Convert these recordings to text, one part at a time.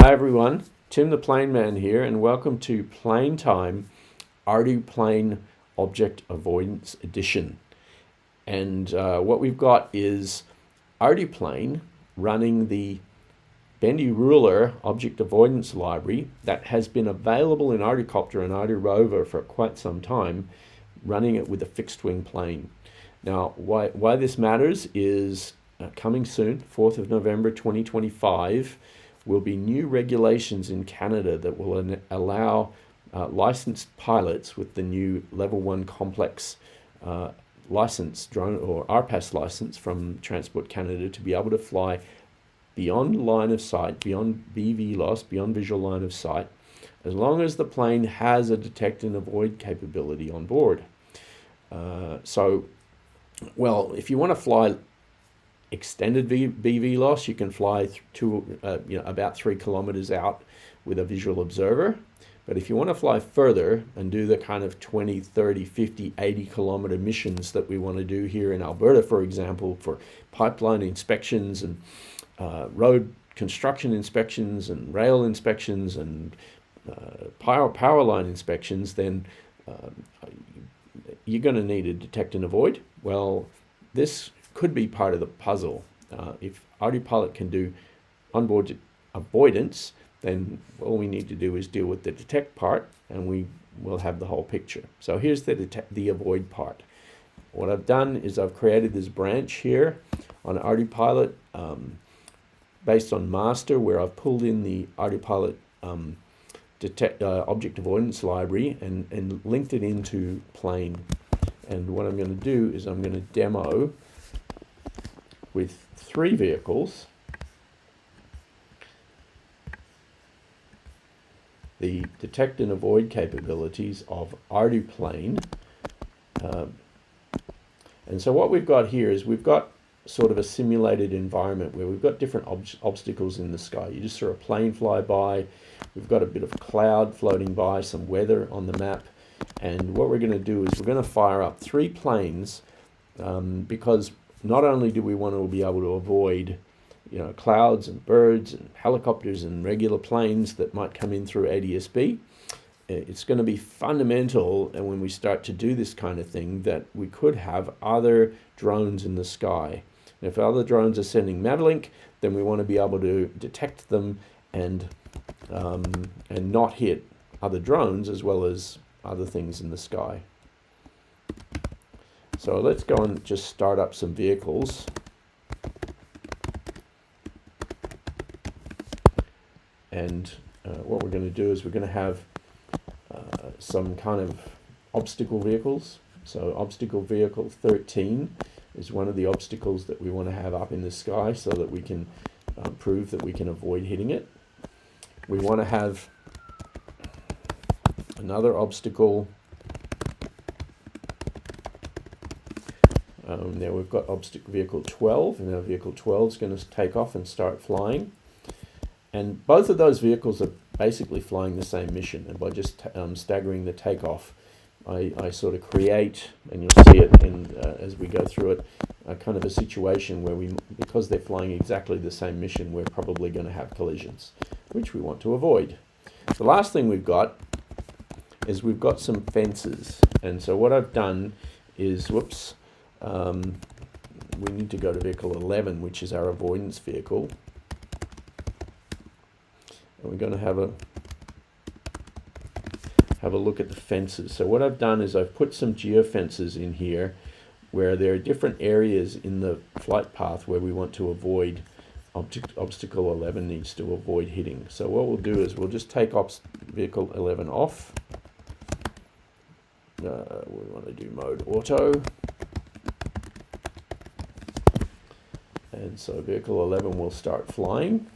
Hi everyone, Tim the Plane Man here, and welcome to Plane Time ArduPlane Object Avoidance Edition. And what we've got is ArduPlane running the Bendy Ruler Object Avoidance Library that has been available in ArduCopter and ArduRover for quite some time, running it with a fixed wing plane. Now, why this matters is coming soon, 4th of November 2025, will be new regulations in Canada that will allow licensed pilots with the new level 1 complex license, drone or RPAS license from Transport Canada, to be able to fly beyond line of sight, beyond BVLOS, beyond visual line of sight, as long as the plane has a detect and avoid capability on board. Well, if you want to fly extended BVLOS, you can fly to about 3 kilometers out with a visual observer. But if you want to fly further and do the kind of 20, 30, 50, 80 kilometer missions that we want to do here in Alberta, for example, for pipeline inspections and road construction inspections and rail inspections and power line inspections, then you're going to need a detect and avoid. Well, this could be part of the puzzle. If ArduPilot can do onboard avoidance, then all we need to do is deal with the detect part, and we will have the whole picture. So here's the avoid part. What I've done is I've created this branch here on ArduPilot based on master, where I've pulled in the ArduPilot object avoidance library and linked it into plane. And what I'm going to do is I'm going to demo with 3 vehicles the detect and avoid capabilities of ArduPlane. And so what we've got here is we've got sort of a simulated environment where we've got different obstacles in the sky. You just saw a plane fly by, we've got a bit of cloud floating by, some weather on the map, and what we're going to do is we're going to fire up 3 planes because not only do we want to be able to avoid clouds and birds and helicopters and regular planes that might come in through ADS-B, it's going to be fundamental, and when we start to do this kind of thing, that we could have other drones in the sky. And if other drones are sending Mavlink, then we want to be able to detect them and not hit other drones as well as other things in the sky. So let's go and just start up some vehicles. And what we're going to do is we're going to have some kind of obstacle vehicles. So obstacle vehicle 13 is one of the obstacles that we want to have up in the sky so that we can prove that we can avoid hitting it. We want to have another obstacle. Now we've got obstacle vehicle 12, and now vehicle 12 is going to take off and start flying. And both of those vehicles are basically flying the same mission, and by just staggering the takeoff, I sort of create, and you'll see it as we go through it, kind of a situation where because they're flying exactly the same mission, we're probably going to have collisions, which we want to avoid. The last thing we've got is we've got some fences, and so what I've done is, we need to go to vehicle 11, which is our avoidance vehicle. And we're going to have a look at the fences. So what I've done is I've put some geofences in here where there are different areas in the flight path where we want to avoid obstacle 11 needs to avoid hitting. So what we'll do is we'll just take vehicle 11 off. We want to do mode auto. And so vehicle 11 will start flying.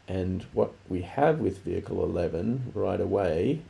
And what we have with vehicle 11 right away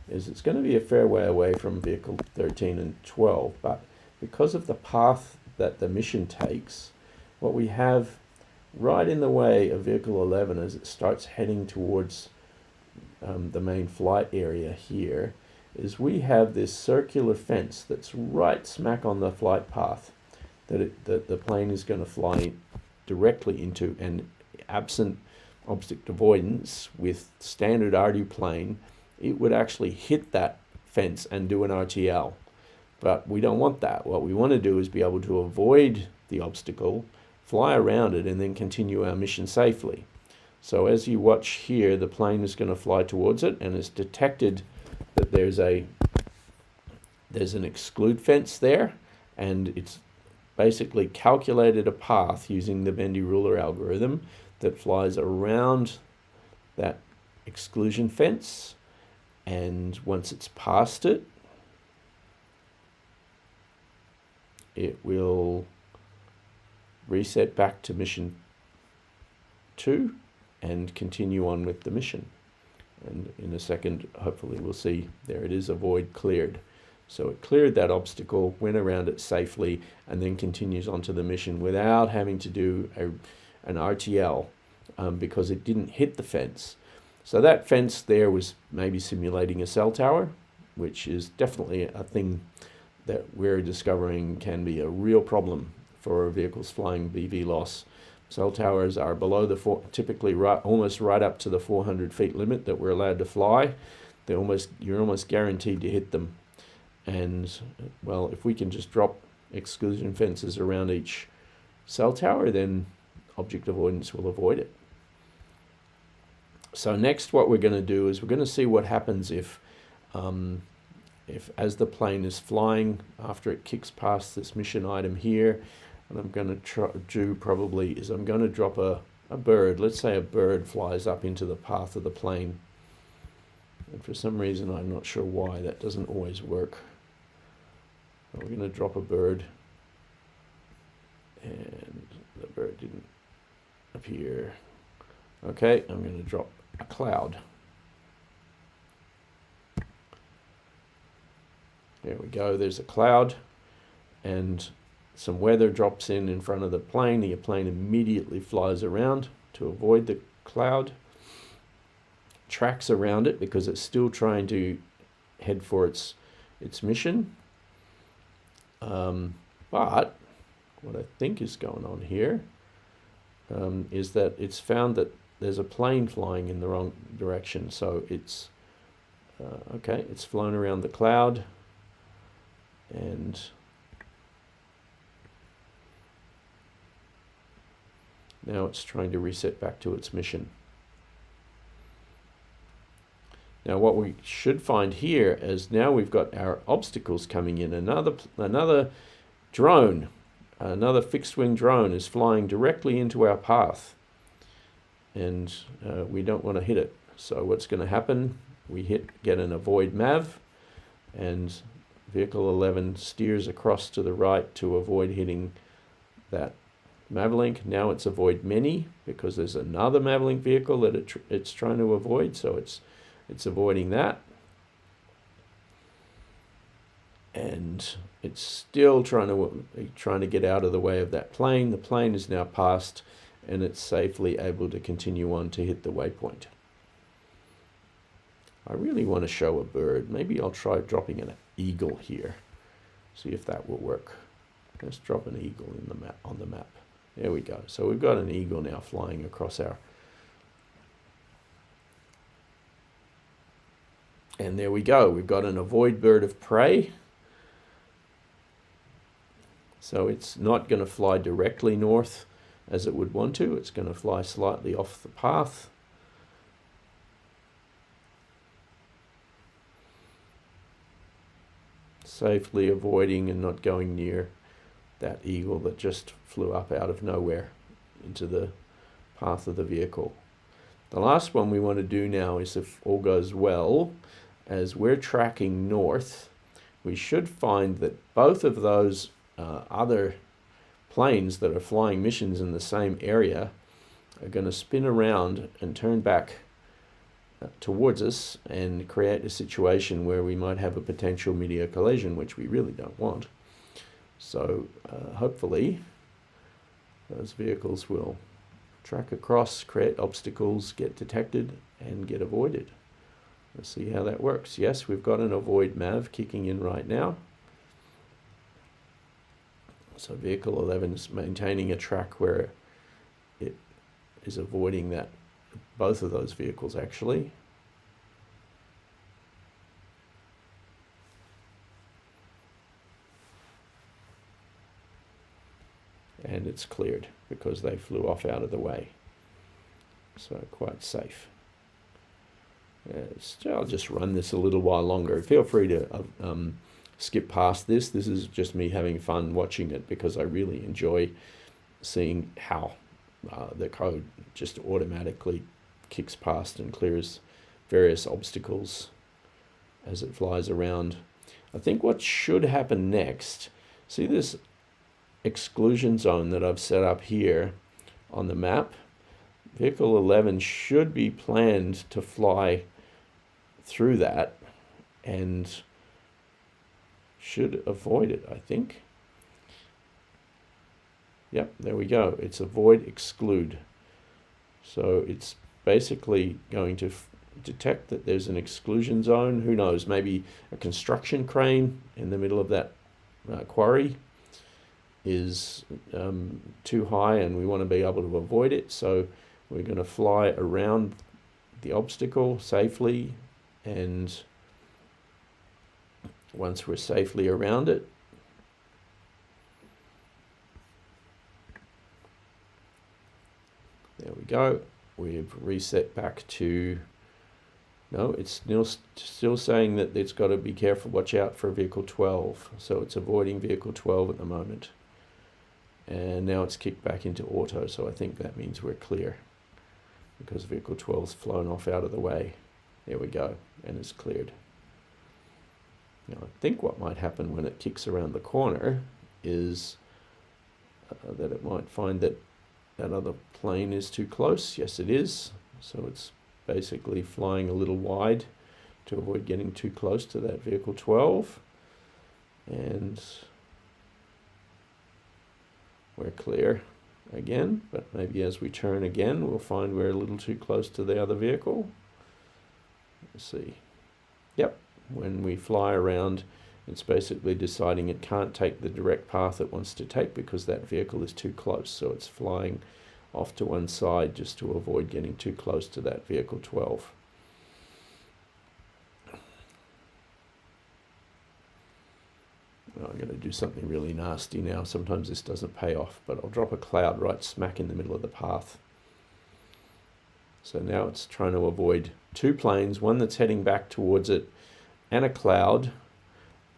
is it's going to be a fair way away from vehicle 13 and 12. But because of the path that the mission takes, what we have right in the way of vehicle 11 as it starts heading towards the main flight area here is we have this circular fence that's right smack on the flight path that the plane is going to fly directly into, and absent object avoidance with standard ArduPlane, it would actually hit that fence and do an RTL. But we don't want that. What we want to do is be able to avoid the obstacle, fly around it, and then continue our mission safely. So as you watch here, the plane is going to fly towards it, and it's detected that there's an exclude fence there, and it's basically calculated a path using the bendy ruler algorithm that flies around that exclusion fence, and once it's past it, it will reset back to mission 2 and continue on with the mission. And in a second, hopefully we'll see, there it is, avoid cleared. So it cleared that obstacle, went around it safely, and then continues on to the mission without having to do an RTL because it didn't hit the fence. So that fence there was maybe simulating a cell tower, which is definitely a thing that we're discovering can be a real problem for vehicles flying BVLOS. Cell towers are below the typically almost right up to the 400 feet limit that we're allowed to fly. You're almost guaranteed to hit them. And well, if we can just drop exclusion fences around each cell tower, then object avoidance will avoid it. So next, what we're going to do is we're going to see what happens if as the plane is flying, after it kicks past this mission item here, and I'm going to do probably is I'm going to drop a bird. Let's say a bird flies up into the path of the plane. And for some reason, I'm not sure why, that doesn't always work. We're going to drop a bird, and the bird didn't appear. Okay, I'm going to drop a cloud. There we go, there's a cloud, and some weather drops in front of the plane. The plane immediately flies around to avoid the cloud, tracks around it because it's still trying to head for its mission. But what I think is going on here is that it's found that there's a plane flying in the wrong direction. So it's, okay, it's flown around the cloud, and now it's trying to reset back to its mission. Now what we should find here is now we've got our obstacles coming in. Another drone, another fixed wing drone is flying directly into our path, and we don't want to hit it. So what's going to happen, we get an avoid MAV, and vehicle 11 steers across to the right to avoid hitting that Mavlink. Now it's avoid many because there's another Mavlink vehicle that it's trying to avoid, so it's avoiding that. And it's still trying to get out of the way of that plane. The plane is now past, and it's safely able to continue on to hit the waypoint. I really want to show a bird. Maybe I'll try dropping an eagle here. See if that will work. Let's drop an eagle in the map, on the map. There we go. So we've got an eagle now flying across our... And there we go. We've got an avoid bird of prey. So it's not going to fly directly north as it would want to. It's going to fly slightly off the path. Safely avoiding and not going near that eagle that just flew up out of nowhere into the path of the vehicle. The last one we want to do now is, if all goes well, as we're tracking north, we should find that both of those other planes that are flying missions in the same area are going to spin around and turn back towards us and create a situation where we might have a potential mid-air collision, which we really don't want. So hopefully those vehicles will track across, create obstacles, get detected, and get avoided. Let's see how that works. Yes, we've got an avoid MAV kicking in right now. So vehicle 11 is maintaining a track where it is avoiding that both of those vehicles actually. And it's cleared because they flew off out of the way. So quite safe. I'll just run this a little while longer. Feel free to skip past this. This is just me having fun watching it because I really enjoy seeing how the code just automatically kicks past and clears various obstacles as it flies around. I think what should happen next, see this exclusion zone that I've set up here on the map? Vehicle 11 should be planned to fly through that and should avoid it, I think. Yep, there we go. It's avoid exclude. So it's basically going to detect that there's an exclusion zone. Who knows, maybe a construction crane in the middle of that quarry is too high and we want to be able to avoid it. So we're going to fly around the obstacle safely, and once we're safely around it, there we go. We've reset back to, no, it's still saying that it's got to be careful, watch out for vehicle 12. So it's avoiding vehicle 12 at the moment. And now it's kicked back into auto, so I think that means we're clear because vehicle 12's flown off out of the way. There we go, and it's cleared. Now I think what might happen when it kicks around the corner is that it might find that that other plane is too close. Yes, it is. So it's basically flying a little wide to avoid getting too close to that vehicle 12. And we're clear again, but maybe as we turn again, we'll find we're a little too close to the other vehicle. Let's see. Yep, when we fly around, it's basically deciding it can't take the direct path it wants to take because that vehicle is too close. So it's flying off to one side just to avoid getting too close to that vehicle 12. I'm going to do something really nasty now. Sometimes this doesn't pay off, but I'll drop a cloud right smack in the middle of the path. So now it's trying to avoid two planes, one that's heading back towards it and a cloud,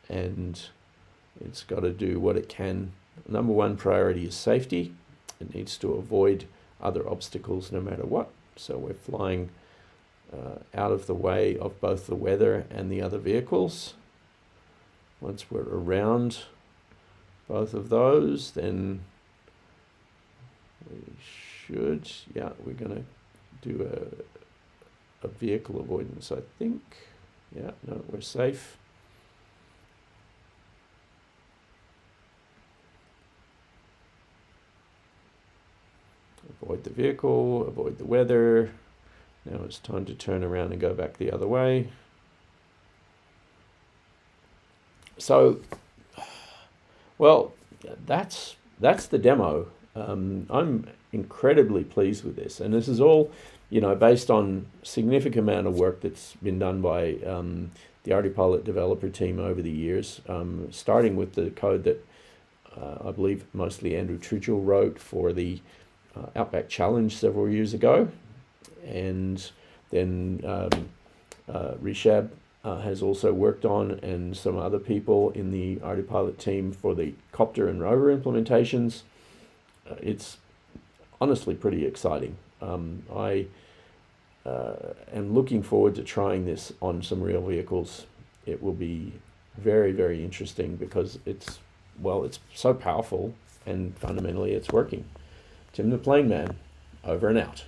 and it's got to do what it can. Number one priority is safety. It needs to avoid other obstacles no matter what. So we're flying out of the way of both the weather and the other vehicles. Once we're around both of those, then we should, yeah, we're going to do a vehicle avoidance, I think. Yeah, no, we're safe. Avoid the vehicle, avoid the weather. Now it's time to turn around and go back the other way. So, well, that's the demo. I'm incredibly pleased with this, and this is all, based on significant amount of work that's been done by the ArduPilot developer team over the years, starting with the code that I believe mostly Andrew Trudgill wrote for the Outback Challenge several years ago, and then Rishab has also worked on, and some other people in the ArduPilot team for the copter and rover implementations. It's honestly pretty exciting. I am looking forward to trying this on some real vehicles. It will be very, very interesting because it's so powerful and fundamentally it's working. Tim the Plane Man, over and out.